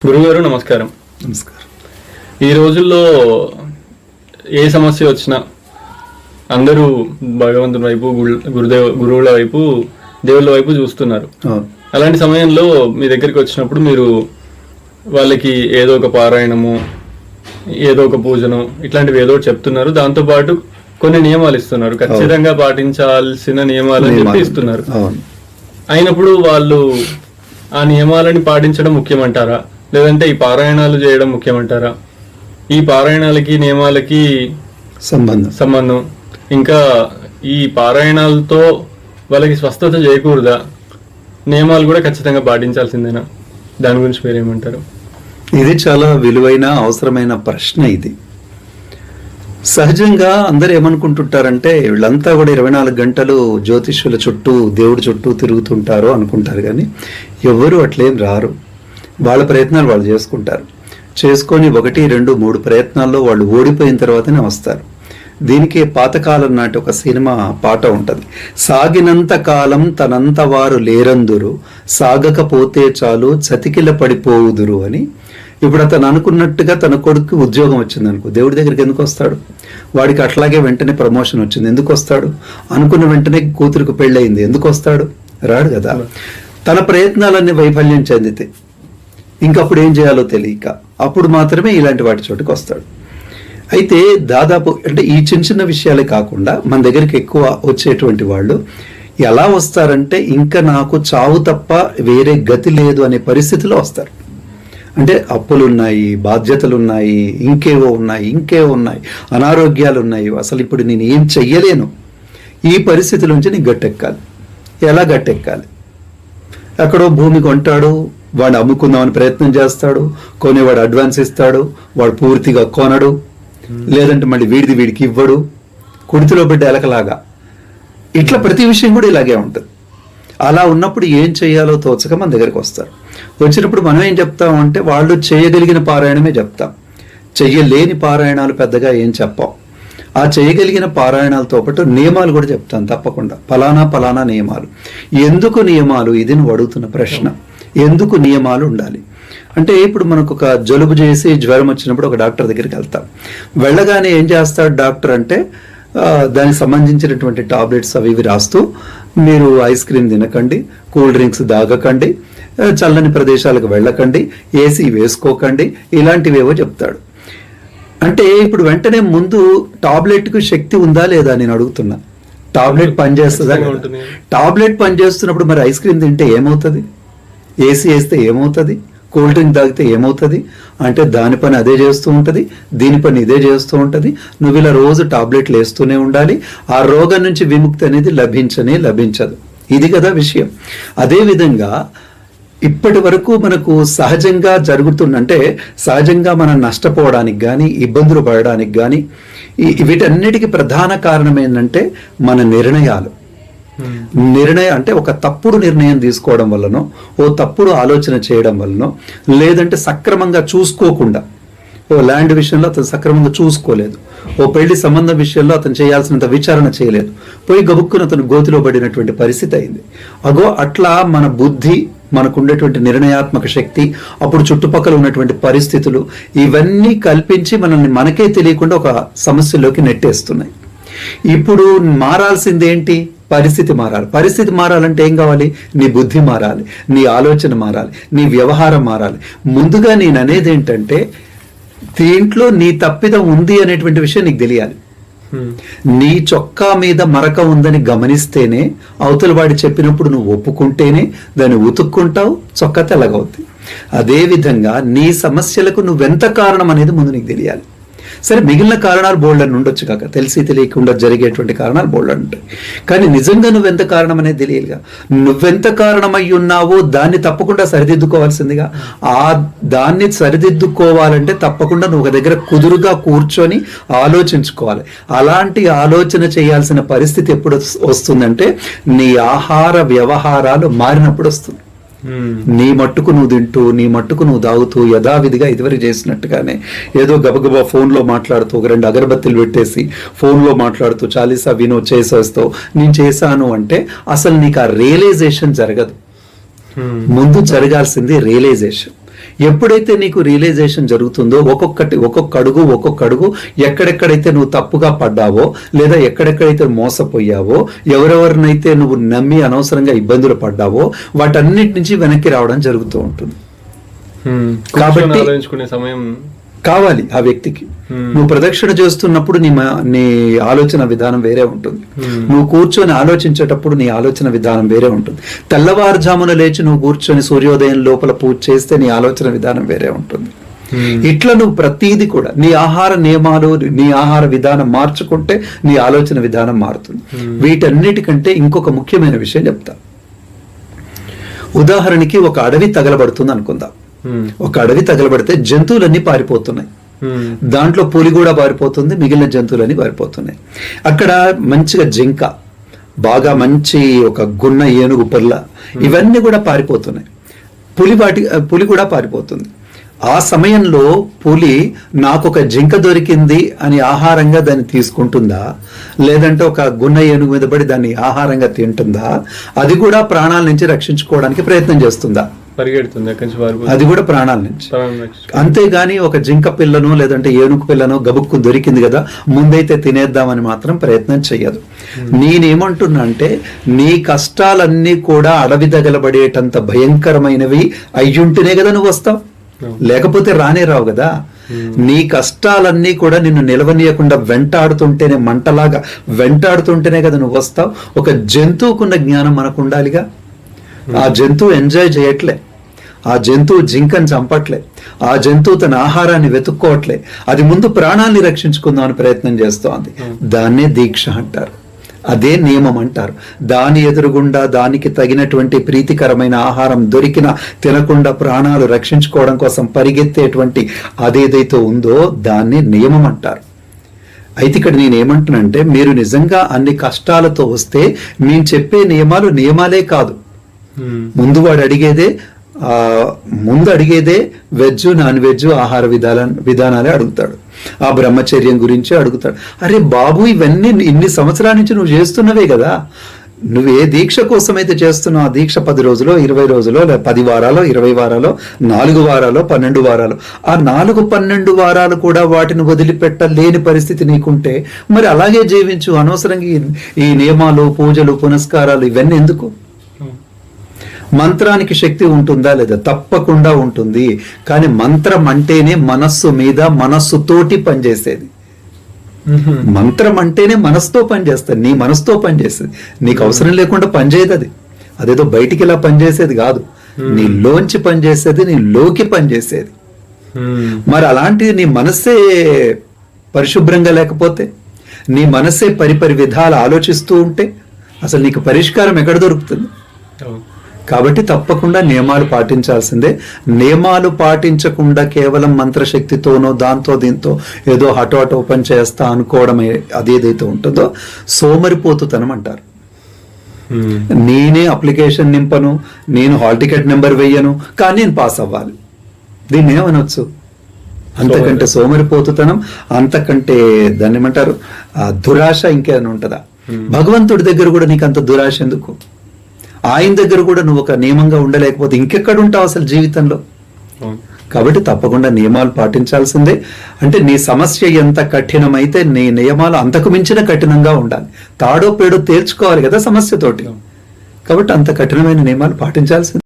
గురుగారు నమస్కారం. నమస్కారం. ఈ రోజుల్లో ఏ సమస్య వచ్చినా అందరూ భగవంతుని వైపు, గురువుల వైపు, దేవుళ్ళ వైపు చూస్తున్నారు. అలాంటి సమయంలో మీ దగ్గరికి వచ్చినప్పుడు మీరు వాళ్ళకి ఏదో ఒక పారాయణము, ఏదో ఒక పూజను, ఇట్లాంటివి ఏదో చెప్తున్నారు. దాంతోపాటు కొన్ని నియమాలు ఇస్తున్నారు, ఖచ్చితంగా పాటించాల్సిన నియమాలని చెప్పి ఇస్తున్నారు. అయినప్పుడు వాళ్ళు ఆ నియమాలని పాటించడం ముఖ్యమంటారా, లేదంటే ఈ పారాయణాలు చేయడం ముఖ్యమంటారా? ఈ పారాయణాలకి నియమాలకి సంబంధం, ఇంకా ఈ పారాయణాలతో వాళ్ళకి స్వస్థత చేయకూడదా, నియమాలు కూడా ఖచ్చితంగా పాటించాల్సిందేనా? దాని గురించి మీరేమంటారు? ఇది చాలా విలువైన అవసరమైన ప్రశ్న. ఇది సహజంగా అందరు ఏమనుకుంటుంటారంటే వీళ్ళంతా కూడా 24 గంటలు జ్యోతిష్యుల చుట్టూ, దేవుడి చుట్టూ తిరుగుతుంటారు అనుకుంటారు. కానీ ఎవరు అట్లేం రారు. వాళ్ళ ప్రయత్నాలు వాళ్ళు చేసుకొని 1, 2, 3 ప్రయత్నాల్లో వాళ్ళు ఓడిపోయిన తర్వాతనే వస్తారు. దీనికి పాతకాలం నాటి ఒక సినిమా పాట ఉంటుంది, సాగినంత కాలం తనంత వారు లేరందురు, సాగకపోతే చాలు చతికిల పడిపోవుదురు అని. ఇప్పుడు అతను అనుకున్నట్టుగా తన కొడుకు ఉద్యోగం వచ్చింది అనుకో, దేవుడి దగ్గరికి ఎందుకు వస్తాడు? వాడికి అట్లాగే వెంటనే ప్రమోషన్ వచ్చింది, ఎందుకు వస్తాడు? అనుకున్న వెంటనే కూతురికి పెళ్ళయింది, ఎందుకు వస్తాడు? రాడు కదా. తన ప్రయత్నాలన్నీ వైఫల్యం చెందితే ఇంకప్పుడు ఏం చేయాలో తెలియక అప్పుడు మాత్రమే ఇలాంటి వాటి చోటుకు వస్తాడు. అయితే దాదాపు అంటే ఈ చిన్న విషయాలే కాకుండా మన దగ్గరికి ఎక్కువ వచ్చేటువంటి వాళ్ళు ఎలా వస్తారంటే ఇంకా నాకు చావు తప్ప వేరే గతి లేదు అనే పరిస్థితిలో వస్తారు. అంటే అప్పులున్నాయి, బాధ్యతలున్నాయి, ఇంకేవో ఉన్నాయి, అనారోగ్యాలు ఉన్నాయి, అసలు ఇప్పుడు నేను ఏం చెయ్యలేను. ఈ పరిస్థితి నుంచి నీకు గట్టెక్కాలి. ఎలా గట్టెక్కాలి? ఎక్కడో భూమి కొంటాడు, వాడు అమ్ముకుందామని ప్రయత్నం చేస్తాడు, కొనేవాడు అడ్వాన్స్ ఇస్తాడు, వాడు పూర్తిగా కొనడు, లేదంటే మళ్ళీ వీడికి ఇవ్వడు, కుడితిలో బిడ్డ ఎలకలాగా. ఇట్లా ప్రతి విషయం కూడా ఇలాగే ఉంటుంది. అలా ఉన్నప్పుడు ఏం చేయాలో తోచక మన దగ్గరికి వస్తారు. వచ్చినప్పుడు మనం ఏం చెప్తామంటే వాళ్ళు చేయగలిగిన పారాయణమే చెప్తాం, చెయ్యలేని పారాయణాలు పెద్దగా ఏం చెప్పాం. ఆ చేయగలిగిన పారాయణాలతో పాటు నియమాలు కూడా చెప్తాను తప్పకుండా. ఫలానా నియమాలు. ఎందుకు నియమాలు? ఇది నువ్వు అడుగుతున్న ప్రశ్న. ఎందుకు నియమాలు ఉండాలి అంటే, ఇప్పుడు మనకు ఒక జలుబు చేసి జ్వరం వచ్చినప్పుడు ఒక డాక్టర్ దగ్గరికి వెళ్తాం. వెళ్ళగానే ఏం చేస్తాడు డాక్టర్ అంటే దానికి సంబంధించినటువంటి టాబ్లెట్స్ అవి ఇవి రాస్తూ, మీరు ఐస్ క్రీమ్ తినకండి, కూల్ డ్రింక్స్ తాగకండి, చల్లని ప్రదేశాలకు వెళ్ళకండి, ఏసీ వేసుకోకండి, ఇలాంటివేవో చెప్తాడు. అంటే ఇప్పుడు వెంటనే ముందు టాబ్లెట్కు శక్తి ఉందా లేదా నేను అడుగుతున్నా. టాబ్లెట్ పనిచేస్తుందా? టాబ్లెట్ పనిచేస్తున్నప్పుడు మరి ఐస్ క్రీమ్ తింటే ఏమవుతుంది? ఏసీ వేస్తే ఏమవుతుంది? కూల్ డ్రింక్ తాగితే ఏమవుతుంది? అంటే దాని పని అదే చేస్తూ ఉంటుంది, దీని పని ఇదే చేస్తూ ఉంటుంది. నువ్వు ఇలా రోజు టాబ్లెట్లు వేస్తూనే ఉండాలి. ఆ రోగం నుంచి విముక్తి అనేది లభించదు. ఇది కదా విషయం. అదేవిధంగా ఇప్పటి వరకు మనకు సహజంగా జరుగుతుందంటే, సహజంగా మనం నష్టపోవడానికి కానీ, ఇబ్బందులు పడడానికి కానీ, వీటన్నిటికీ ప్రధాన కారణం ఏంటంటే మన నిర్ణయాలు. అంటే ఒక తప్పుడు నిర్ణయం తీసుకోవడం వల్లనో, ఓ తప్పుడు ఆలోచన చేయడం వల్లనో, లేదంటే సక్రమంగా చూసుకోకుండా, ఓ ల్యాండ్ విషయంలో అతను సక్రమంగా చూసుకోలేదు, ఓ పెళ్లి సంబంధం విషయంలో అతను చేయాల్సినంత విచారణ చేయలేదు, పోయి గబుక్కున అతను గోతిలో పడినటువంటి పరిస్థితి అయింది. అట్లా మన బుద్ధి, మనకుండేటువంటి నిర్ణయాత్మక శక్తి, అప్పుడు చుట్టుపక్కల ఉన్నటువంటి పరిస్థితులు, ఇవన్నీ కల్పించి మనల్ని మనకే తెలియకుండా ఒక సమస్యలోకి నెట్టేస్తున్నాయి. ఇప్పుడు మారాల్సింది ఏంటి? పరిస్థితి మారాలి. పరిస్థితి మారాలంటే ఏం కావాలి? నీ బుద్ధి మారాలి, నీ ఆలోచన మారాలి, నీ వ్యవహారం మారాలి. ముందుగా నేను అనేది ఏంటంటే, దీంట్లో నీ తప్పిదం ఉంది అనేటువంటి విషయం నీకు తెలియాలి. నీ చొక్కా మీద మరక ఉందని గమనిస్తేనే, అవతల వాడి చెప్పినప్పుడు నువ్వు ఒప్పుకుంటేనే దాన్ని ఉతుక్కుంటావు, చొక్కా తెల్లగవుద్ది. అదేవిధంగా నీ సమస్యలకు నువ్వెంత కారణం అనేది ముందు నీకు తెలియాలి. సరే, మిగిలిన కారణాలు బోల్డని ఉండొచ్చు, కాక తెలిసి తెలియకుండా జరిగేటువంటి కారణాలు బోల్డని ఉంటాయి. కానీ నిజంగా నువ్వెంత కారణం అనేది తెలియదుగా. నువ్వెంత కారణమై ఉన్నావో దాన్ని తప్పకుండా సరిదిద్దుకోవాల్సిందిగా. దాన్ని సరిదిద్దుకోవాలంటే తప్పకుండా నువ్వు ఒక దగ్గర కుదురుగా కూర్చొని ఆలోచించుకోవాలి. అలాంటి ఆలోచన చేయాల్సిన పరిస్థితి ఎప్పుడు వస్తుందంటే, నీ ఆహార వ్యవహారాలు మారినప్పుడు వస్తుంది. నీ మట్టుకు నువ్వు తింటూ, నీ మట్టుకు నువ్వు తాగుతూ, యథావిధిగా ఇదివరకు చేసినట్టుగానే ఏదో గబగబా ఫోన్లో మాట్లాడుతూ, ఒక 2 అగరబత్తులు పెట్టేసి ఫోన్లో మాట్లాడుతూ చాలీసా వినో చేసేస్తావు. నేను చేశాను అంటే అసలు నీకు ఆ రియలైజేషన్ జరగదు. ముందు జరగాల్సింది రియలైజేషన్. ఎప్పుడైతే నీకు రియలైజేషన్ జరుగుతుందో ఒక్కొక్క అడుగు ఎక్కడెక్కడైతే నువ్వు తప్పుగా పడ్డావో లేదా ఎక్కడెక్కడైతే మోసపోయావో ఎవరెవరినైతే నువ్వు నమ్మి అనవసరంగా ఇబ్బందులు పడ్డావో వాటన్నిటి నుంచి వెనక్కి రావడం జరుగుతూ ఉంటుంది. కాబట్టి ఆలోచించుకునే సమయం కావాలి ఆ వ్యక్తికి. నువ్వు ప్రదక్షిణ చేస్తున్నప్పుడు నీ ఆలోచన విధానం వేరే ఉంటుంది. నువ్వు కూర్చొని ఆలోచించేటప్పుడు నీ ఆలోచన విధానం వేరే ఉంటుంది. తెల్లవారుజామున లేచి నువ్వు కూర్చొని సూర్యోదయం లోపల పూజ చేస్తే నీ ఆలోచన విధానం వేరే ఉంటుంది. ఇట్లా నువ్వు ప్రతీది కూడా నీ ఆహార నియమాలు, నీ ఆహార విధానం మార్చుకుంటే నీ ఆలోచన విధానం మారుతుంది. వీటన్నిటికంటే ఇంకొక ముఖ్యమైన విషయం చెప్తా. ఉదాహరణకి ఒక అడవి తగలబడుతుంది అనుకుందాం. ఒక అడవి తగలబడితే జంతువులన్నీ పారిపోతున్నాయి. దాంట్లో పులి కూడా పారిపోతుంది, మిగిలిన జంతువులన్నీ పారిపోతున్నాయి. అక్కడ మంచిగా జింక, బాగా మంచి ఒక గున్న ఏనుగు పిల్ల, ఇవన్నీ కూడా పారిపోతున్నాయి. పులి కూడా పారిపోతుంది. ఆ సమయంలో పులి నాకు ఒక జింక దొరికింది అని ఆహారంగా దాన్ని తీసుకుంటుందా, లేదంటే ఒక గున్న ఏనుగు మీద పడి దాన్ని ఆహారంగా తింటుందా? అది కూడా ప్రాణాల నుంచి రక్షించుకోవడానికి ప్రయత్నం చేస్తుందా? పరిగెడుతుంది, అది కూడా ప్రాణాల నుంచి. అంతేగాని ఒక జింక పిల్లను లేదంటే ఏనుగు పిల్లను గబుక్కు దొరికింది కదా ముందైతే తినేద్దామని మాత్రం ప్రయత్నం చెయ్యదు. నేనేమంటున్నా అంటే నీ కష్టాలన్నీ కూడా అడవి తగలబడేటంత భయంకరమైనవి అయ్యుంటేనే కదా నువ్వు వస్తావు, లేకపోతే రానే రావు కదా. నీ కష్టాలన్నీ కూడా నిన్ను నిలవనీయకుండా వెంటాడుతుంటేనే, మంటలాగా వెంటాడుతుంటేనే కదా నువ్వు వస్తావు. ఒక జంతువుకున్న జ్ఞానం మనకు ఉండాలిగా. ఆ జంతువు ఎంజాయ్ చేయట్లే, ఆ జంతువు జింకని చంపట్లే, ఆ జంతువు తన ఆహారాన్ని వెతుక్కోవట్లే, అది ముందు ప్రాణాన్ని రక్షించుకుందామని ప్రయత్నం చేస్తోంది. దాన్నే దీక్ష అంటారు, అదే నియమం అంటారు. దాని ఎదురుగుండా దానికి తగినటువంటి ప్రీతికరమైన ఆహారం దొరికినా తినకుండా ప్రాణాలు రక్షించుకోవడం కోసం పరిగెత్తేటువంటి అదేదైతే ఉందో దాన్ని నియమం అంటారు. అయితే ఇక్కడ నేనేమంటున్నానంటే, మీరు నిజంగా అన్ని కష్టాలతో వస్తే నేను చెప్పే నియమాలే కాదు, ముందు అడిగేదే వెజ్ నాన్ వెజ్ ఆహార విధానాలే అడుగుతాడు. ఆ బ్రహ్మచర్యం గురించి అడుగుతాడు. అరే బాబు, ఇవన్నీ ఇన్ని సంవత్సరాల నుంచి నువ్వు చేస్తున్నవే కదా. నువ్వు ఏ దీక్ష కోసం అయితే చేస్తున్నావు, ఆ దీక్ష 10 రోజులో 20 రోజులో 10 వారాలో 20 వారాలో 4 వారాలో 12 వారాలు, ఆ 4-12 వారాలు కూడా వాటిని వదిలిపెట్టలేని పరిస్థితి నీకుంటే మరి అలాగే జీవించు. అనవసరంగా ఈ నియమాలు, పూజలు, పునస్కారాలు ఇవన్నీ ఎందుకు? మంత్రానికి శక్తి ఉంటుందా లేదా? తప్పకుండా ఉంటుంది. కానీ మంత్రం అంటేనే మనస్సు మీద మనస్సుతోటి పనిచేసేది. మంత్రం అంటేనే మనసుతో పనిచేస్తుంది, నీ మనసుతో పనిచేస్తుంది. నీకు అవసరం లేకుండా పనిచేయదు. అదేదో బయటికి ఇలా పనిచేసేది కాదు, నీలోంచి పనిచేసేది, నీలోకి పనిచేసేది. మరి అలాంటిది నీ మనస్సే పరిశుభ్రంగా లేకపోతే, నీ మనస్సే పరిపరి విధాలు ఆలోచిస్తూ ఉంటే అసలు నీకు పరిష్కారం ఎక్కడ దొరుకుతుంది? కాబట్టి తప్పకుండా నియమాలు పాటించాల్సిందే. నియమాలు పాటించకుండా కేవలం మంత్రశక్తితోనో దాంతో దీంతో ఏదో హఠో పని చేస్తా అనుకోవడం అదేదైతే ఉంటుందో సోమరిపోతుతనం అంటారు. నేనే అప్లికేషన్ నింపను, నేను హాల్ టికెట్ నెంబర్ వెయ్యను, కానీ నేను పాస్ అవ్వాలి. దీన్ని ఏమనొచ్చు? అంతకంటే సోమరిపోతుతనం, అంతకంటే దాన్ని ఏమంటారు దురాశ ఇంకేమైనా ఉంటుందా? భగవంతుడి దగ్గర కూడా నీకు అంత దురాశ ఎందుకు? ఆయన దగ్గర కూడా నువ్వు ఒక నియమంగా ఉండలేకపోతే ఇంకెక్కడ ఉంటావు అసలు జీవితంలో? కాబట్టి తప్పకుండా నియమాలు పాటించాల్సిందే. అంటే నీ సమస్య ఎంత కఠినమైతే నీ నియమాలు అంతకు మించిన కఠినంగా ఉండాలి. తాడో పేడో తేల్చుకోవాలి కదా సమస్యతోటి. కాబట్టి అంత కఠినమైన నియమాలు పాటించాల్సిందే.